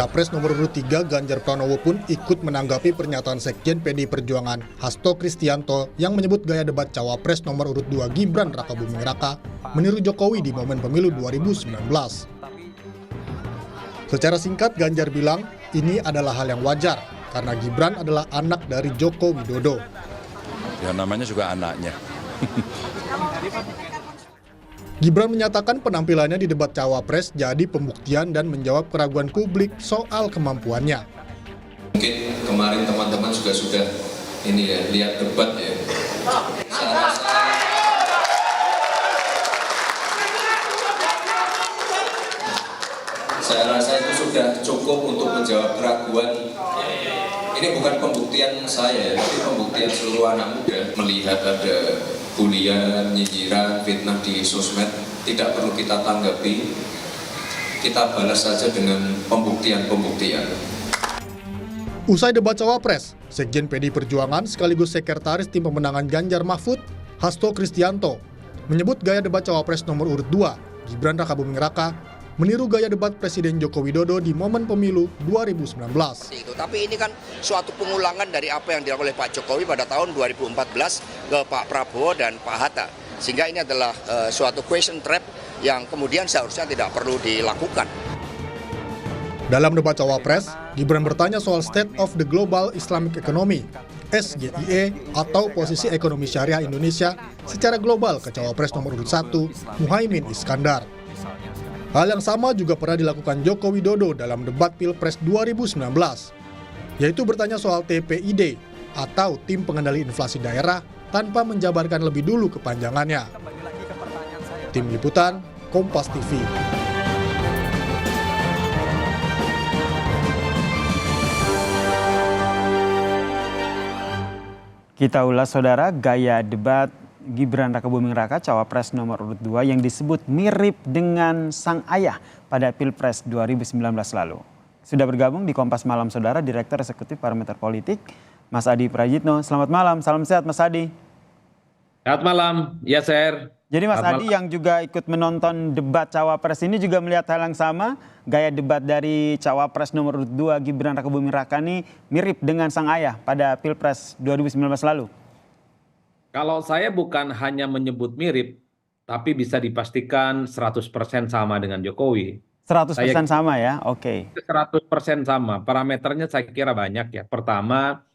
Capres nomor urut 3 Ganjar Pranowo pun ikut menanggapi pernyataan Sekjen PDI Perjuangan Hasto Kristianto yang menyebut gaya debat Cawapres nomor urut 2 Gibran Rakabuming Raka meniru Jokowi di momen pemilu 2019. Secara singkat Ganjar bilang ini adalah hal yang wajar karena Gibran adalah anak dari Joko Widodo. Ya namanya juga anaknya. Gibran menyatakan penampilannya di debat Cawapres jadi pembuktian dan menjawab keraguan publik soal kemampuannya. Mungkin kemarin teman-teman juga sudah lihat debat ya. Saya rasa itu sudah cukup untuk menjawab keraguan. Ini bukan pembuktian saya, tapi pembuktian seluruh anak muda. Melihat ada bulian, nyinyiran, fitnah di sosmed, tidak perlu kita tanggapi, kita balas saja dengan pembuktian-pembuktian. Usai debat Cawapres, Sekjen PDI Perjuangan sekaligus Sekretaris Tim Pemenangan Ganjar Mahfud, Hasto Kristianto, menyebut gaya debat Cawapres nomor urut 2, Gibran Rakabuming Raka, meniru gaya debat Presiden Joko Widodo di momen pemilu 2019. Tapi ini kan suatu pengulangan dari apa yang dilakukan oleh Pak Jokowi pada tahun 2014 ke Pak Prabowo dan Pak Hatta. Sehingga ini adalah suatu question trap yang kemudian seharusnya tidak perlu dilakukan. Dalam debat Cawapres, Gibran bertanya soal State of the Global Islamic Economy, SGIE, atau posisi ekonomi syariah Indonesia secara global ke Cawapres nomor urut 1, Muhaimin Iskandar. Hal yang sama juga pernah dilakukan Joko Widodo dalam debat Pilpres 2019, yaitu bertanya soal TPID atau Tim Pengendali Inflasi Daerah tanpa menjabarkan lebih dulu kepanjangannya. Tim Liputan, Kompas TV. Kita ulas saudara gaya debat Gibran Rakabuming Raka Cawapres nomor urut 2 yang disebut mirip dengan sang ayah pada Pilpres 2019 lalu. Sudah bergabung di Kompas Malam saudara Direktur Eksekutif Parameter Politik Mas Adi Prajitno. Selamat malam, salam sehat Mas Adi. Selamat malam, ya Sir. Jadi Mas Adi yang juga ikut menonton debat Cawapres ini juga melihat hal yang sama, gaya debat dari Cawapres nomor urut 2 Gibran Rakabuming Raka ini mirip dengan sang ayah pada Pilpres 2019 lalu. Kalau saya bukan hanya menyebut mirip, tapi bisa dipastikan 100% sama dengan Jokowi. 100% sama ya, oke. 100% sama, parameternya saya kira banyak ya. Pertama,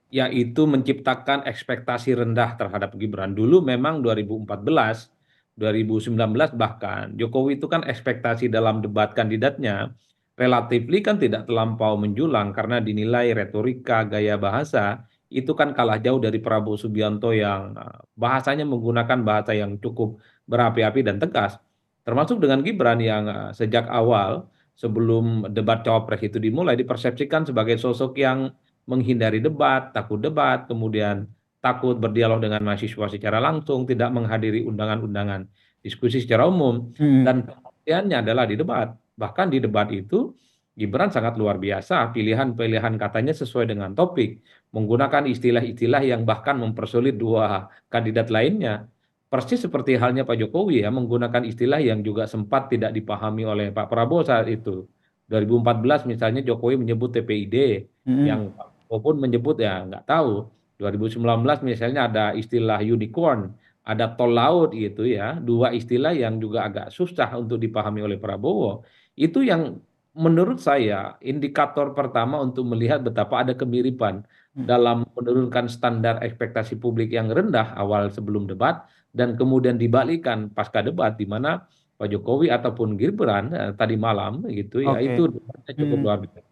yaitu menciptakan ekspektasi rendah terhadap Gibran. Dulu memang 2014, 2019 bahkan, Jokowi itu kan ekspektasi dalam debat kandidatnya, relatif kan tidak terlampau menjulang karena dinilai retorika, gaya bahasa, itu kan kalah jauh dari Prabowo Subianto yang bahasanya menggunakan bahasa yang cukup berapi-api dan tegas. Termasuk dengan Gibran yang sejak awal sebelum debat Cawapres itu dimulai dipersepsikan sebagai sosok yang menghindari debat, takut debat, kemudian takut berdialog dengan mahasiswa secara langsung, tidak menghadiri undangan-undangan diskusi secara umum. Dan pembuktiannya adalah di debat. Bahkan di debat itu Gibran sangat luar biasa, pilihan-pilihan katanya sesuai dengan topik, menggunakan istilah-istilah yang bahkan mempersulit dua kandidat lainnya. Persis seperti halnya Pak Jokowi ya, menggunakan istilah yang juga sempat tidak dipahami oleh Pak Prabowo saat itu. 2014 misalnya Jokowi menyebut TPID, yang Pak Prabowo pun menyebut ya nggak tahu. 2019 misalnya ada istilah unicorn, ada tol laut gitu ya, dua istilah yang juga agak susah untuk dipahami oleh Prabowo. Itu yang menurut saya indikator pertama untuk melihat betapa ada kemiripan dalam menurunkan standar ekspektasi publik yang rendah awal sebelum debat dan kemudian dibalikkan pasca debat di mana Pak Jokowi ataupun Gibran tadi malam gitu ya itu debatnya cukup luar biasa.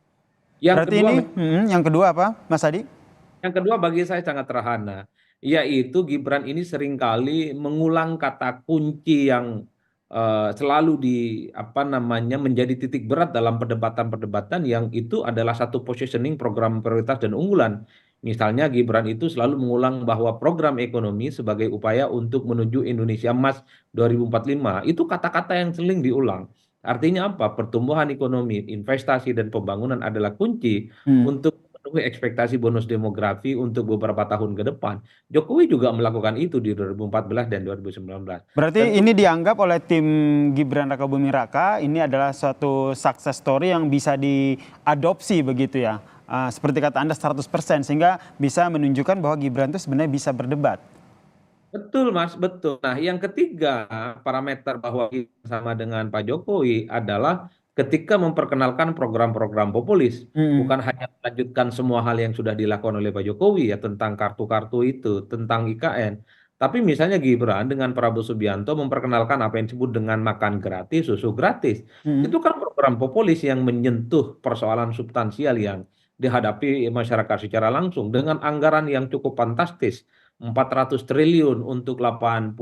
Berarti yang kedua apa Mas Adi? Yang kedua bagi saya sangat sederhana, yaitu Gibran ini seringkali mengulang kata kunci yang selalu menjadi titik berat dalam perdebatan-perdebatan yang itu adalah satu positioning program prioritas dan unggulan. Misalnya Gibran itu selalu mengulang bahwa program ekonomi sebagai upaya untuk menuju Indonesia Emas 2045 itu kata-kata yang sering diulang. Artinya apa? Pertumbuhan ekonomi, investasi dan pembangunan adalah kunci untuk memenuhi ekspektasi bonus demografi untuk beberapa tahun ke depan. Jokowi juga melakukan itu di 2014 dan 2019. Berarti Tentu ini dianggap oleh tim Gibran Rakabuming Raka ini adalah suatu success story yang bisa diadopsi begitu ya. Seperti kata Anda 100% sehingga bisa menunjukkan bahwa Gibran itu sebenarnya bisa berdebat. betul Mas, betul. Nah, yang ketiga parameter bahwa kita sama dengan Pak Jokowi adalah ketika memperkenalkan program-program populis, Mm-mm. bukan hanya melanjutkan semua hal yang sudah dilakukan oleh Pak Jokowi ya tentang kartu-kartu itu, tentang IKN. Tapi misalnya Gibran dengan Prabowo Subianto memperkenalkan apa yang disebut dengan makan gratis, susu gratis. Mm-mm. Itu kan program populis yang menyentuh persoalan substansial yang dihadapi masyarakat secara langsung dengan anggaran yang cukup fantastis. 400 triliun untuk 82,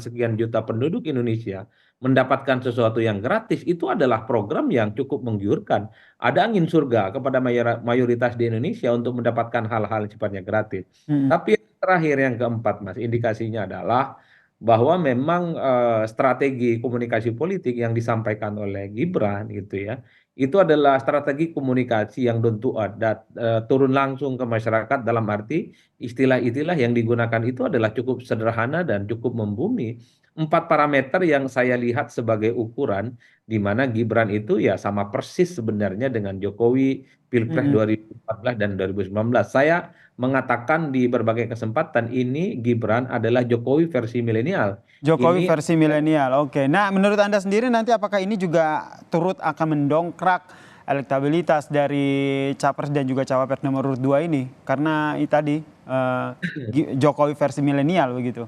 sekian juta penduduk Indonesia mendapatkan sesuatu yang gratis itu adalah program yang cukup menggiurkan. Ada angin surga kepada mayoritas di Indonesia untuk mendapatkan hal-hal yang sifatnya gratis. Mm-mm. Tapi yang terakhir yang keempat Mas, indikasinya adalah bahwa memang strategi komunikasi politik yang disampaikan oleh Gibran gitu ya, itu adalah strategi komunikasi yang tentu ada turun langsung ke masyarakat dalam arti istilah-istilah yang digunakan itu adalah cukup sederhana dan cukup membumi. 4 parameter yang saya lihat sebagai ukuran di mana Gibran itu ya sama persis sebenarnya dengan Jokowi Pilpres Mm-mm. 2014 dan 2019. Saya mengatakan di berbagai kesempatan ini Gibran adalah Jokowi versi milenial. Jokowi Ini versi milenial. Oke. Nah, menurut Anda sendiri nanti apakah ini juga turut akan mendongkrak elektabilitas dari capres dan juga cawapres nomor urut 2 ini? Karena ini tadi Jokowi versi milenial begitu.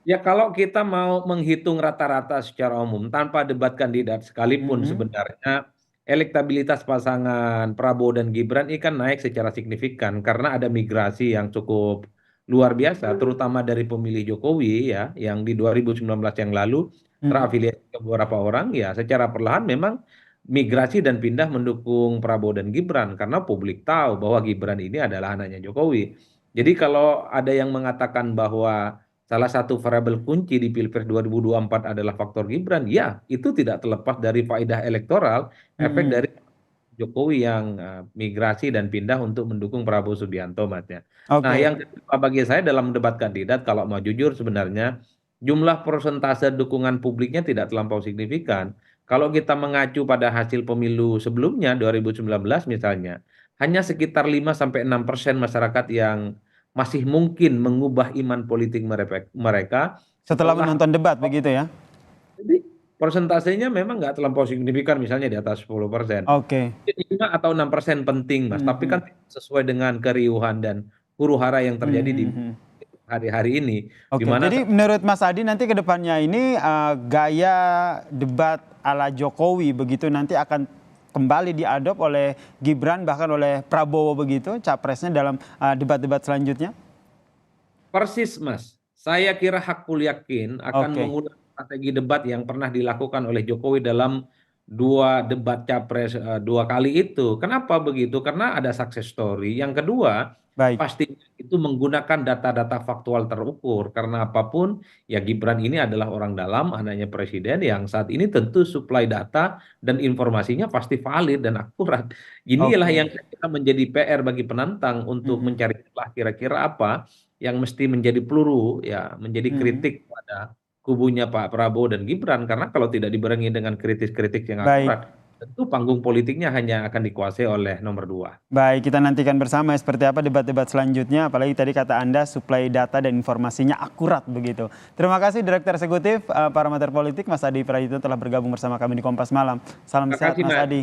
ya kalau kita mau menghitung rata-rata secara umum tanpa debat kandidat sekalipun Mm-mm. sebenarnya elektabilitas pasangan Prabowo dan Gibran ini kan naik secara signifikan karena ada migrasi yang cukup luar biasa terutama dari pemilih Jokowi ya yang di 2019 yang lalu Mm-mm. terafiliasi ke beberapa orang ya secara perlahan memang migrasi dan pindah mendukung Prabowo dan Gibran karena publik tahu bahwa Gibran ini adalah anaknya Jokowi. Jadi kalau ada yang mengatakan bahwa salah satu variabel kunci di Pilpres 2024 adalah faktor Gibran, ya itu tidak terlepas dari faedah elektoral, efek Mm-mm. dari Jokowi yang migrasi dan pindah untuk mendukung Prabowo Subianto, Mas ya. Nah, Oke. yang kedua bagi saya dalam debat kandidat, kalau mau jujur sebenarnya jumlah persentase dukungan publiknya tidak terlampau signifikan. Kalau kita mengacu pada hasil pemilu sebelumnya 2019 misalnya, hanya sekitar 5-6% masyarakat yang masih mungkin mengubah iman politik mereka Setelah setelah menonton debat begitu ya. jadi persentasenya memang nggak terlampau signifikan misalnya di atas 10%. Oke. 5 atau 6% penting Mas, tapi Mhm. kan sesuai dengan keriuhan dan huru-hara yang terjadi di Mhm. hari-hari ini di Oke, mana jadi menurut Mas Adi nanti ke depannya ini gaya debat ala Jokowi begitu nanti akan kembali diadop oleh Gibran bahkan oleh Prabowo begitu capresnya dalam debat-debat selanjutnya? persis Mas, saya kira hakul yakin akan Oke. mengulang strategi debat yang pernah dilakukan oleh Jokowi dalam 2 debat capres 2 kali itu. Kenapa begitu? Karena ada success story. Yang kedua, Baik. pasti itu menggunakan data-data faktual terukur. Karena apapun, ya Gibran ini adalah orang dalam, anaknya presiden yang saat ini tentu supply data dan informasinya pasti valid dan akurat. Inilah Oke. yang kita menjadi PR bagi penantang untuk Mhm. mencari celah kira-kira apa yang mesti menjadi peluru, ya menjadi Mhm. kritik pada kubunya Pak Prabowo dan Gibran karena kalau tidak dibarengi dengan kritik-kritik yang Baik. akurat, tentu panggung politiknya hanya akan dikuasai oleh nomor 2. Baik, kita nantikan bersama seperti apa debat-debat selanjutnya. Apalagi tadi kata Anda suplai data dan informasinya akurat begitu. Terima kasih Direktur Eksekutif Parameter Politik Mas Adi Prayitno telah bergabung bersama kami di Kompas Malam. Salam Terima sehat kasih, Mas Mas. Adi.